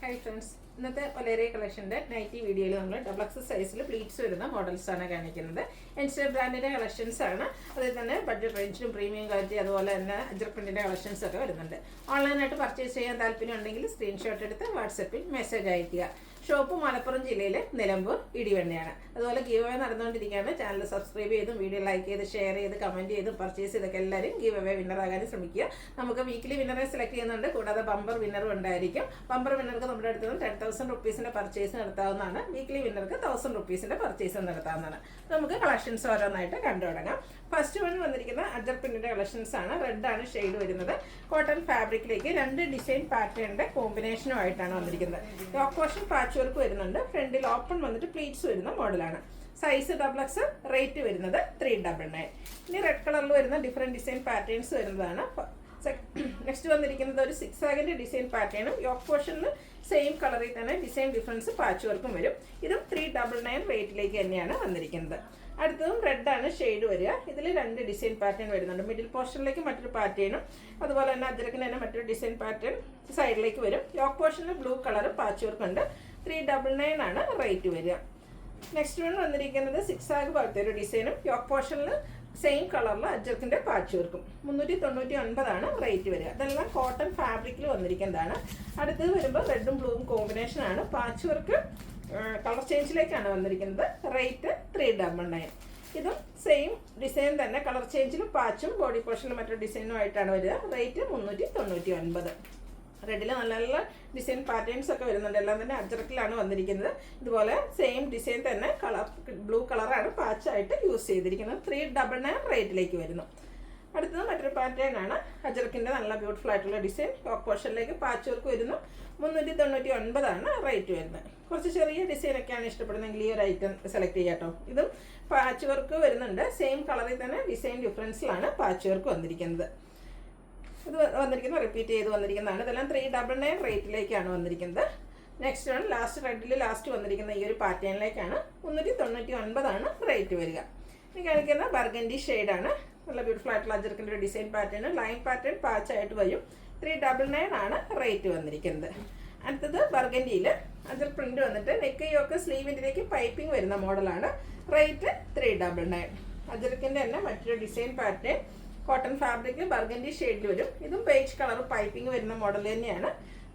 Hi friends, ഇന്നത്തെ ഒലേറിയ കളക്ഷൻ്റെ nightie വീഡിയോയിൽ നമ്മൾ ഡബിൾ എക്സ് സൈസിൽ പ്ലീറ്റ്സ് വരുന്ന മോഡൽസാണ് കാണിക്കുന്നത്. എൻസ്റ്റർ ബ്രാൻഡിൻ്റെ കളക്ഷൻസ് ആണ്. അതിൽ തന്നെ ബഡ്ജറ്റ് റേഞ്ചിലും പ്രീമിയം ക്വാളിറ്റി അതുപോലെ തന്നെ അജർ പ്രിൻറ്റിൻ്റെ കളക്ഷൻസ് ഒക്കെ വരുന്നുണ്ട്. ഓൺലൈനായിട്ട് പർച്ചേസ് ചെയ്യാൻ താല്പര്യം ഉണ്ടെങ്കിൽ സ്ക്രീൻഷോട്ട് എടുത്ത് വാട്സപ്പിൽ മെസ്സേജ് അയയ്ക്കുക. ഷോപ്പ് മലപ്പുറം ജില്ലയിലെ നിലമ്പൂർ ഇടിവണ്ണയാണ്. അതുപോലെ ഗീവ് അവേ നടന്നുകൊണ്ടിരിക്കുകയാണ്. ചാനൽ സബ്സ്ക്രൈബ് ചെയ്തും വീഡിയോ ലൈക്ക് ചെയ്ത് ഷെയർ ചെയ്ത് കമൻറ്റ് ചെയ്തും പർച്ചേസ് ചെയ്തൊക്കെ എല്ലാവരും ഗീവ് അവേ വിന്നറാകാനും ശ്രമിക്കുക. നമുക്ക് വീക്കിലി വിന്നറെ സെലക്ട് ചെയ്യുന്നുണ്ട്. കൂടാതെ ബമ്പർ വിന്നറും ഉണ്ടായിരിക്കും. ബമ്പർ വിന്നർക്ക് നമ്മുടെ അടുത്ത് നിന്ന് 10,000 റുപ്പീസിൻ്റെ പർച്ചേസ് നടത്താവുന്നതാണ്. വീക്കിലി വിന്നർക്ക് 1,000 റുപ്പീസിൻ്റെ പർച്ചേസ് നടത്താവുന്നതാണ്. നമുക്ക് കളക്ഷൻസ് ഓരോന്നായിട്ട് കണ്ടു തുടങ്ങാം. ഫസ്റ്റ് വൺ വന്നിരിക്കുന്ന അജർ പ്രിന്റിൻ്റെ കളക്ഷൻസ് ആണ്. റെഡ് ആണ് ഷെയ്ഡ് വരുന്നത്. കോട്ടൺ ഫാബ്രിക്കിലേക്ക് 2 ഡിസൈൻ പാറ്റേണിൻ്റെ കോമ്പിനേഷനുമായിട്ടാണ് വന്നിരിക്കുന്നത്. യോക്ക് പോർഷൻ പാച്ച് വർക്ക് വരുന്നുണ്ട്. ഫ്രണ്ടിൽ ഓപ്പൺ വന്നിട്ട് പ്ലീറ്റ്സ് വരുന്ന മോഡലാണ്. സൈസ് XXL, റേറ്റ് വരുന്നത് 399. ഇനി റെഡ് കളറിൽ വരുന്ന ഡിഫറെൻറ്റ് ഡിസൈൻ പാറ്റേൺസ് വരുന്നതാണ്. നെക്സ്റ്റ് വന്നിരിക്കുന്നത് ഒരു 6 ആഗിൻ്റെ ഡിസൈൻ പാറ്റേണും യോക്ക് പോർഷനിൽ സെയിം കളറിൽ തന്നെ ഡിസൈൻ ഡിഫറൻസ് പാച്ച് വർക്കും വരും. ഇതും 399 റേറ്റിലേക്ക് തന്നെയാണ് വന്നിരിക്കുന്നത്. അടുത്തതും റെഡാണ് ഷെയ്ഡ് വരിക. ഇതിൽ 2 ഡിസൈൻ പാറ്റേൺ വരുന്നുണ്ട്. മിഡിൽ പോർഷനിലേക്ക് മറ്റൊരു പാറ്റേണും അതുപോലെ തന്നെ അജരക്കിന് തന്നെ മറ്റൊരു ഡിസൈൻ പാറ്റേൺ സൈഡിലേക്ക് വരും. യോക്ക് പോർഷനിൽ ബ്ലൂ കളർ പാച്ച് വർക്ക് ഉണ്ട്. 399 ആണ് റേറ്റ് വരിക. നെക്സ്റ്റ് വൺ വന്നിരിക്കുന്നത് 6 ആഗ് പോലത്തെ ഒരു ഡിസൈനും യോക്ക് പോർഷനിൽ സെയിം കളറിൽ അജർക്കിൻ്റെ പാച്ച് വർക്കും. 399 ആണ് റേറ്റ് വരിക. ഇതെല്ലാം കോട്ടൺ ഫാബ്രിക്കിൽ വന്നിരിക്കുന്നതാണ്. അടുത്തത് വരുമ്പോൾ റെഡും ബ്ലൂവും കോമ്പിനേഷനാണ്. പാച്ച് വർക്ക് കളർ ചേഞ്ചിലേക്കാണ് വന്നിരിക്കുന്നത്. റേറ്റ് 399. ഇതും സെയിം ഡിസൈൻ തന്നെ, കളർ ചേഞ്ചിലും പാച്ചും ബോഡി പോർഷനിലും മറ്റൊരു ഡിസൈനും ആയിട്ടാണ് വരിക. റേറ്റ് 399. റെഡിൽ നല്ല നല്ല ഡിസൈൻ പാറ്റേൺസ് ഒക്കെ വരുന്നുണ്ട്. എല്ലാം തന്നെ അജറക്കിലാണ് വന്നിരിക്കുന്നത്. ഇതുപോലെ സെയിം ഡിസൈൻ തന്നെ കളർ ബ്ലൂ കളറാണ് പാച്ചായിട്ട് യൂസ് ചെയ്തിരിക്കുന്നത്. 399 റേറ്റിലേക്ക് വരുന്നു. അടുത്തത് മറ്റൊരു പാറ്റേൺ ആണ്. അജറക്കിൻ്റെ നല്ല ബ്യൂട്ടിഫുൾ ആയിട്ടുള്ള ഡിസൈൻ. യോക്ക് പോർഷനിലേക്ക് പാച്ച് വർക്ക് വരുന്നു. 399 ആണ് റേറ്റ് വരുന്നത്. കുറച്ച് ചെറിയ ഡിസൈനൊക്കെയാണ് ഇഷ്ടപ്പെടുന്നതെങ്കിൽ ഈ ഒരു ഐറ്റം സെലക്ട് ചെയ്യാം കേട്ടോ. ഇതും പാച്ച് വർക്ക് വരുന്നുണ്ട്. സെയിം കളറിൽ തന്നെ ഡിസൈൻ ഡിഫറൻസിലാണ് പാച്ച് വർക്ക് വന്നിരിക്കുന്നത്. ഇത് വന്നിരിക്കുന്നത് റിപ്പീറ്റ് ചെയ്ത് വന്നിരിക്കുന്നതാണ്. ഇതെല്ലാം 399 റേറ്റിലേക്കാണ് വന്നിരിക്കുന്നത്. നെക്സ്റ്റ് ആണ് ലാസ്റ്റ് റെഡിൽ ലാസ്റ്റ് വന്നിരിക്കുന്ന ഈ ഒരു പാറ്റേണിലേക്കാണ്. 399 ആണ് റേറ്റ് വരിക. ഇനി കാണിക്കുന്ന ബർഗൻഡി ഷെയ്ഡാണ്. നല്ല ബ്യൂട്ടിഫുൾ ആയിട്ടുള്ള അജർക്കിൻ്റെ ഒരു ഡിസൈൻ പാറ്റേൺ. ലൈൻ പാറ്റേൺ പാച്ചായിട്ട് വരും. 399 ആണ് റേറ്റ് വന്നിരിക്കുന്നത്. അടുത്തത് ബർഗൻഡിയിൽ അജർ പ്രിന്റ് വന്നിട്ട് നെക്ക് യോക്ക് സ്ലീവിൻ്റെലേക്ക് പൈപ്പിംഗ് വരുന്ന മോഡലാണ്. റേറ്റ് 399. അജർക്കിൻ്റെ തന്നെ മറ്റൊരു design pattern cotton fabric burgundy ഷെയ്ഡിൽ വരും. ഇതും ബേജ് കളർ പൈപ്പിംഗ് വരുന്ന മോഡൽ തന്നെയാണ്.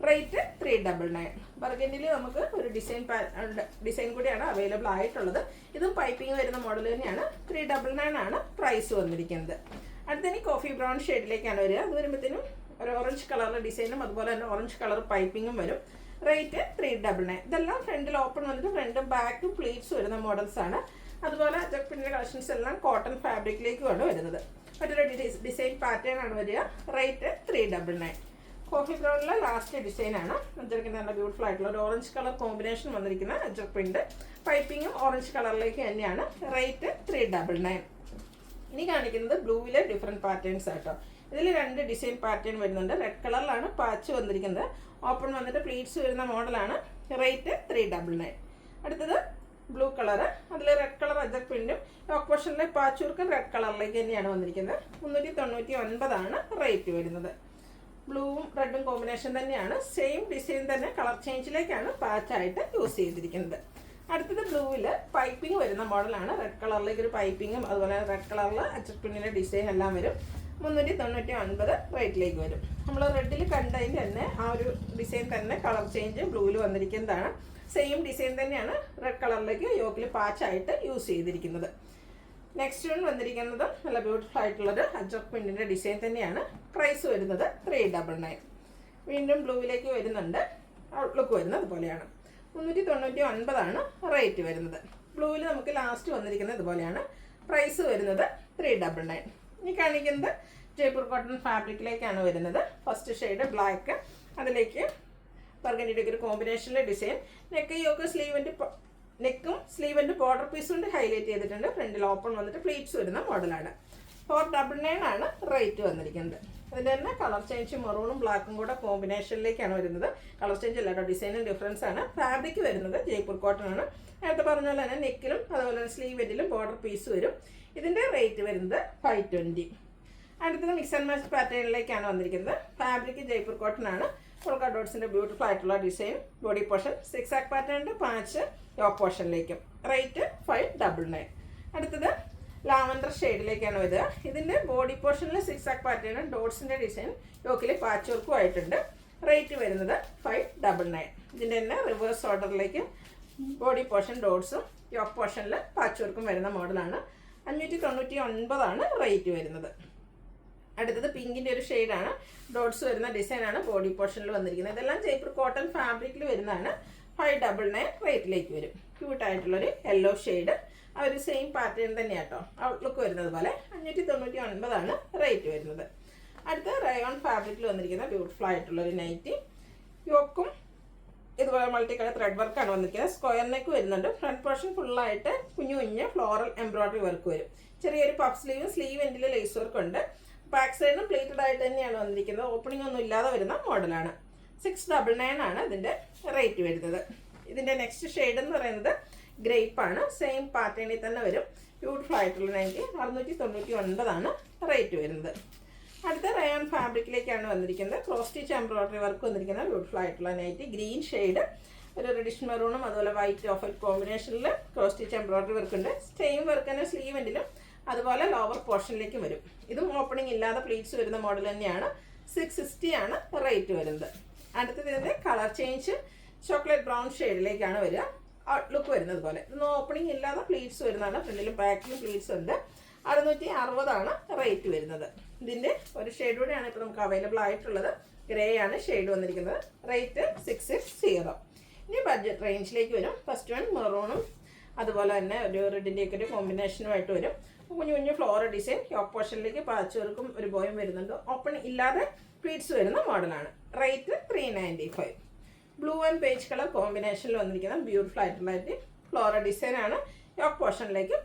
റേറ്റ് 399. ബർഗൻഡിയിൽ നമുക്ക് ഒരു ഡിസൈൻ കൂടിയാണ് അവൈലബിൾ ആയിട്ടുള്ളത്. ഇതും പൈപ്പിംഗ് വരുന്ന മോഡൽ തന്നെയാണ്. 399 ആണ് പ്രൈസ് വന്നിരിക്കുന്നത്. അടുത്തതിന് കോഫി ബ്രൗൺ ഷെയ്ഡിലേക്കാണ് വരിക. അത് വരുമ്പോഴത്തേനും ഒരു ഓറഞ്ച് കളറിലെ ഡിസൈനും അതുപോലെ തന്നെ ഓറഞ്ച് കളർ പൈപ്പിങ്ങും വരും. റേറ്റ് 399. ഇതെല്ലാം ഫ്രണ്ടിൽ ഓപ്പൺ വന്നിട്ട് ഫ്രണ്ടും ബാക്കും പ്ലീറ്റ്സ് വരുന്ന മോഡൽസ് ആണ്. അതുപോലെ അജർക്കിൻ്റെ കളക്ഷൻസ് എല്ലാം കോട്ടൺ ഫാബ്രിക്കിലേക്കുമാണ് വരുന്നത്. മറ്റൊരു ഡിസൈൻ പാറ്റേൺ ആണ് വരിക. റേറ്റ് 399. കോഫി ബ്രൗണിലെ ലാസ്റ്റ് ഡിസൈനാണ്. അജർക്കിൻ്റെ നല്ല ബ്യൂട്ടിഫുൾ ആയിട്ടുള്ള ഒരു ഓറഞ്ച് കളർ കോമ്പിനേഷൻ വന്നിരിക്കുന്ന അജർ പ്രിന്റ്. പൈപ്പിങ്ങും ഓറഞ്ച് കളറിലേക്ക് തന്നെയാണ്. റേറ്റ് 399. ഇനി കാണിക്കുന്നത് ബ്ലൂവിലെ ഡിഫറെൻറ്റ് പാറ്റേൺസ് ആട്ടോ. ഇതിൽ 2 ഡിസൈൻ പാറ്റേൺ വരുന്നുണ്ട്. റെഡ് കളറിലാണ് പാച്ച് വന്നിരിക്കുന്നത്. ഓപ്പൺ വന്നിട്ട് പ്ലീറ്റ്സ് വരുന്ന മോഡലാണ്. റേറ്റ് 399. അടുത്തത് ബ്ലൂ കളർ. അതിൽ റെഡ് കളർ അജർ പ്രിന്റും യോക്ക് പോർഷനിലെ പാച്ച് വർക്കും റെഡ് കളറിലേക്ക് തന്നെയാണ് വന്നിരിക്കുന്നത്. 399 ആണ് റേറ്റ് വരുന്നത്. ബ്ലൂവും റെഡും കോമ്പിനേഷൻ തന്നെയാണ്. സെയിം ഡിസൈൻ തന്നെ കളർ ചേഞ്ചിലേക്കാണ് പാച്ചായിട്ട് യൂസ് ചെയ്തിരിക്കുന്നത്. അടുത്തത് ബ്ലൂവിൽ പൈപ്പിംഗ് വരുന്ന മോഡലാണ്. റെഡ് കളറിലേക്ക് ഒരു പൈപ്പിങ്ങും അതുപോലെ റെഡ് കളറിൽ അജർ പ്രിന്റിൻ്റെ ഡിസൈൻ എല്ലാം വരും. 399 റേറ്റിലേക്ക് വരും. നമ്മൾ റെഡിൽ കണ്ടതിൻ്റെ തന്നെ ആ ഒരു ഡിസൈൻ തന്നെ കളർ ചേഞ്ച് ബ്ലൂവിൽ വന്നിരിക്കുന്നതാണ്. സെയിം ഡിസൈൻ തന്നെയാണ് റെഡ് കളറിലേക്ക് യോക്കിൽ പാച്ചായിട്ട് യൂസ് ചെയ്തിരിക്കുന്നത്. നെക്സ്റ്റ് വൺ വന്നിരിക്കുന്നത് നല്ല ബ്യൂട്ടിഫുൾ ആയിട്ടുള്ളൊരു അജർ പ്രിന്റിൻ്റെ ഡിസൈൻ തന്നെയാണ്. പ്രൈസ് വരുന്നത് 399. വീണ്ടും ബ്ലൂവിലേക്ക് വരുന്നുണ്ട്. ഔട്ട്ലുക്ക് വരുന്നത് അതുപോലെയാണ്. 399 ആണ് റേറ്റ് വരുന്നത്. ബ്ലൂവിൽ നമുക്ക് ലാസ്റ്റ് വന്നിരിക്കുന്നത് ഇതുപോലെയാണ്. പ്രൈസ് വരുന്നത് 399. ഇനി കാണിക്കുന്നത് ജയ്പൂർ കോട്ടൺ ഫാബ്രിക്കിലേക്കാണ് വരുന്നത്. ഫസ്റ്റ് ഷെയ്ഡ് ബ്ലാക്ക്, അതിലേക്ക് ബർഗൻഡിയുടെ ഒരു കോമ്പിനേഷനിലെ ഡിസൈൻ. നെക്കും സ്ലീവിൻ്റെ ബോർഡർ പീസ് കൊണ്ട് ഹൈലൈറ്റ് ചെയ്തിട്ടുണ്ട്. ഫ്രണ്ടിൽ ഓപ്പൺ വന്നിട്ട് പ്ലീറ്റ്സ് വരുന്ന മോഡലാണ്. 499 ആണ് റേറ്റ് വന്നിരിക്കുന്നത്. അതിൻ്റെ തന്നെ കളർ ചേഞ്ച് മെറൂണും ബ്ലാക്കും കൂടെ കോമ്പിനേഷനിലേക്കാണ് വരുന്നത്. കളർ ചേഞ്ച് അല്ല കേട്ടോ, ഡിസൈനും ഡിഫറൻസ് ആണ്. ഫാബ്രിക് വരുന്നത് ജയ്പൂർ കോട്ടൺ ആണ്. നേരത്തെ പറഞ്ഞ പോലെ തന്നെ നെക്കിലും അതുപോലെ തന്നെ സ്ലീവെറ്റിലും ബോർഡർ പീസ് വരും. ഇതിൻ്റെ റേറ്റ് വരുന്നത് 520. അടുത്തത് മിക്സ് ആൻഡ് മാച്ച് പാറ്റേണിലേക്കാണ് വന്നിരിക്കുന്നത്. ഫാബ്രിക് ജയ്പൂർ കോട്ടൺ ആണ്. പോൾക്ക ഡോട്ട്സിൻ്റെ ബ്യൂട്ടിഫുൾ ആയിട്ടുള്ള ഡിസൈൻ. ബോഡി പോർഷൻ 6 ആക്ക് പാറ്റേണിൻ്റെ പാച്ച് യോക്ക് പോർഷനിലേക്കും. റേറ്റ് 599. അടുത്തത് ലാവൻഡർ ഷെയ്ഡിലേക്കാണ് വരിക. ഇതിൻ്റെ ബോഡി പോർഷനിൽ 6 ആക്ക് പാറ്റേൺ ഡോട്ട്സിൻ്റെ ഡിസൈൻ യോക്കിൽ പാച്ച് വർക്കും ആയിട്ടുണ്ട്. റേറ്റ് വരുന്നത് 599. ഇതിൻ്റെ തന്നെ റിവേഴ്സ് ഓർഡറിലേക്ക് ബോഡി പോർഷൻ ഡോട്ട്സും യോക്ക് പോർഷനിൽ പാച്ച് വർക്കും വരുന്ന മോഡലാണ്. 599 റേറ്റ് വരുന്നത്. അടുത്തത് പിങ്കിൻ്റെ ഒരു ഷെയ്ഡാണ്. ഡോട്ട്സ് വരുന്ന ഡിസൈനാണ് ബോഡി പോർഷനിൽ വന്നിരിക്കുന്നത്. ഇതെല്ലാം ജയ്പൂർ കോട്ടൺ ഫാബ്രിക്കിൽ വരുന്നതാണ്. 599 റേറ്റിലേക്ക് വരും. ക്യൂട്ടായിട്ടുള്ളൊരു യെല്ലോ ഷെയ്ഡ്. ആ ഒരു സെയിം പാറ്റേൺ തന്നെയാട്ടോ ഔട്ട്ലുക്ക് വരുന്നത് പോലെ. 599 റേറ്റ് വരുന്നത്. അടുത്ത റയോൺ ഫാബ്രിക്കിൽ വന്നിരിക്കുന്ന ബ്യൂട്ടിഫുൾ ആയിട്ടുള്ളൊരു നൈറ്റി. യോക്കും ഇതുപോലെ മൾട്ടി കളർ ത്രെഡ് വർക്കാണ് വന്നിരിക്കുന്നത്. സ്ക്വയർ നെക്ക് വരുന്നുണ്ട്. ഫ്രണ്ട് പോർഷൻ ഫുള്ളായിട്ട് കുഞ്ഞു കുഞ്ഞ് ഫ്ലോറൽ എംബ്രോയ്ഡറി വർക്ക് വരും. ചെറിയൊരു പഫ് സ്ലീവ് എൻഡിൽ ലേസ് വർക്ക് ഉണ്ട്. ബാക്ക് സൈഡിലും പ്ലേറ്റഡ് ആയിട്ട് തന്നെയാണ് വന്നിരിക്കുന്നത്. ഓപ്പണിംഗ് ഒന്നും ഇല്ലാതെ വരുന്ന മോഡലാണ്. 699 ഇതിൻ്റെ റേറ്റ് വരുന്നത്. ഇതിൻ്റെ നെക്സ്റ്റ് ഷെയ്ഡ് എന്ന് പറയുന്നത് ഗ്രേപ്പാണ്. സെയിം പാറ്റേണിൽ തന്നെ വരും. ബ്യൂട്ടിഫുൾ ആയിട്ടുള്ള നൈറ്റി. 699 റേറ്റ് വരുന്നത്. അടുത്ത റയോൺ ഫാബ്രിക്കിലേക്കാണ് വന്നിരിക്കുന്നത്. ക്രോസ് സ്റ്റിച്ച് എംബ്രോയ്ഡറി വർക്ക് വന്നിരിക്കുന്ന ബ്യൂട്ടിഫുൾ ആയിട്ടുള്ള നൈറ്റി. ഗ്രീൻ ഷെയ്ഡ്, ഒരു റെഡിഷ് മെറൂണും അതുപോലെ വൈറ്റ് ഓഫ് വൈറ്റ് കോമ്പിനേഷനിൽ ക്രോസ് സ്റ്റിച്ച് എംബ്രോയ്ഡറി വർക്ക് ഉണ്ട്. സെയിം വർക്ക് തന്നെ സ്ലീവ് എൻഡിലും അതുപോലെ ലോവർ പോർഷനിലേക്കും വരും. ഇതും ഓപ്പണിംഗ് ഇല്ലാതെ പ്ലീറ്റ്സ് വരുന്ന മോഡൽ തന്നെയാണ്. 660 റേറ്റ് വരുന്നത്. അടുത്തത് ഇതിൻ്റെ കളർ ചേഞ്ച് ചോക്ലേറ്റ് ബ്രൗൺ ഷെയ്ഡിലേക്കാണ് വരിക. ഔട്ട്ലുക്ക് വരുന്നത് പോലെ. ഇതൊന്നും ഓപ്പണിംഗ് ഇല്ലാതെ പ്ലീറ്റ്സ് വരുന്നതാണ്. ഫ്രണ്ടിലും ബാക്കിലും പ്ലീറ്റ്സ് ഉണ്ട്. 660 റേറ്റ് വരുന്നത്. ഇതിൻ്റെ ഒരു ഷെയ്ഡ് കൂടെയാണ് ഇപ്പോൾ നമുക്ക് അവൈലബിൾ ആയിട്ടുള്ളത്. ഗ്രേ ആണ് ഷെയ്ഡ് വന്നിരിക്കുന്നത്. റേറ്റ് 660. ഇനി ബഡ്ജറ്റ് റേഞ്ചിലേക്ക് വരും. ഫസ്റ്റ് വൺ മെറൂണും അതുപോലെ തന്നെ ഒരു റെഡിൻ്റെയൊക്കെ ഒരു കോമ്പിനേഷനുമായിട്ട് വരും. കുഞ്ഞു കുഞ്ഞു ഫ്ലോറൽ ഡിസൈൻ. യോക്ക് പോർഷനിലേക്ക് പാച്ച് വർക്കും ഒരു ബോയും വരുന്നുണ്ട്. ഓപ്പൺ ഇല്ലാതെ പ്ലീറ്റ്സ് വരുന്ന മോഡലാണ്. Rate 395. Blue and beige colour കോമ്പിനേഷനിൽ വന്നിരിക്കുന്ന ബ്യൂട്ടിഫുൾ ആയിട്ടുള്ള ഫ്ലോറൽ ഡിസൈനാണ്. യോക്ക് പോർഷനിലേക്ക്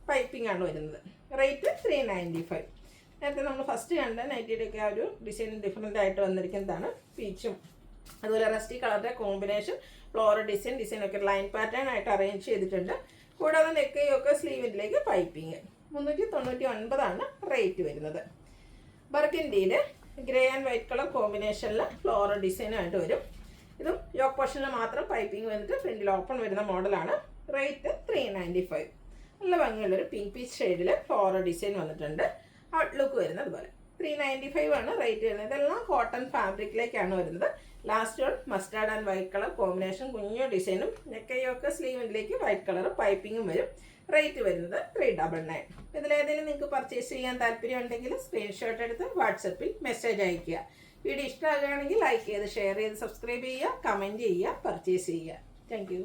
പൈപ്പിംഗ് ആണ് വരുന്നത്. റേറ്റ് 395. നേരത്തെ നമ്മൾ ഫസ്റ്റ് കണ്ട നൈറ്റിയുടെയൊക്കെ ആ ഒരു ഡിസൈൻ ഡിഫറെൻ്റ് ആയിട്ട് വന്നിരിക്കുന്നതാണ്. പീച്ചും അതുപോലെ റസ്റ്റി കളറിൻ്റെ കോമ്പിനേഷൻ ഫ്ലോറൽ ഡിസൈനൊക്കെ ലൈൻ പാറ്റേൺ ആയിട്ട് അറേഞ്ച് ചെയ്തിട്ടുണ്ട്. കൂടാതെ നെക്കയൊക്കെ സ്ലീവിലേക്ക് പൈപ്പിംഗ്. 399 റേറ്റ് വരുന്നത്. ബർഗൻഡിയിൽ ഗ്രേ ആൻഡ് വൈറ്റ് കളർ കോമ്പിനേഷനിൽ ഫ്ലോറൽ ഡിസൈനായിട്ട് വരും. ഇതും യോക്ക് പോർഷനിൽ മാത്രം പൈപ്പിംഗ് വന്നിട്ട് ഫ്രണ്ടിൽ ഓപ്പൺ വരുന്ന മോഡലാണ്. റേറ്റ് 395. നല്ല ഭംഗിയുള്ളൊരു പിങ്ക് പീച്ച് ഷെയ്ഡിൽ ഫ്ലോറൽ ഡിസൈൻ വന്നിട്ടുണ്ട്. ഔട്ട്ലുക്ക് വരുന്നത് പോലെ. 395 റേറ്റ് വരുന്നത്. ഇതെല്ലാം കോട്ടൺ ഫാബ്രിക്കിലേക്കാണ് വരുന്നത്. Last one mustard and white colour combination കുഞ്ഞു ഡിസൈനും നെക്കയൊക്കെ സ്ലീവിലേക്ക് വൈറ്റ് കളർ പൈപ്പിങ്ങും വരും. റേറ്റ് വരുന്നത് 399. ഇതിലേതെങ്കിലും നിങ്ങൾക്ക് പർച്ചേസ് ചെയ്യാൻ താല്പര്യം ഉണ്ടെങ്കിൽ സ്ക്രീൻഷോട്ട് എടുത്ത് വാട്സപ്പിൽ മെസ്സേജ് അയയ്ക്കുക. വീഡിയോ ഇഷ്ടമാകുകയാണെങ്കിൽ ലൈക്ക് ചെയ്ത് ഷെയർ ചെയ്ത് സബ്സ്ക്രൈബ് ചെയ്യുക, കമൻറ്റ് ചെയ്യുക, പർച്ചേസ് ചെയ്യുക. താങ്ക്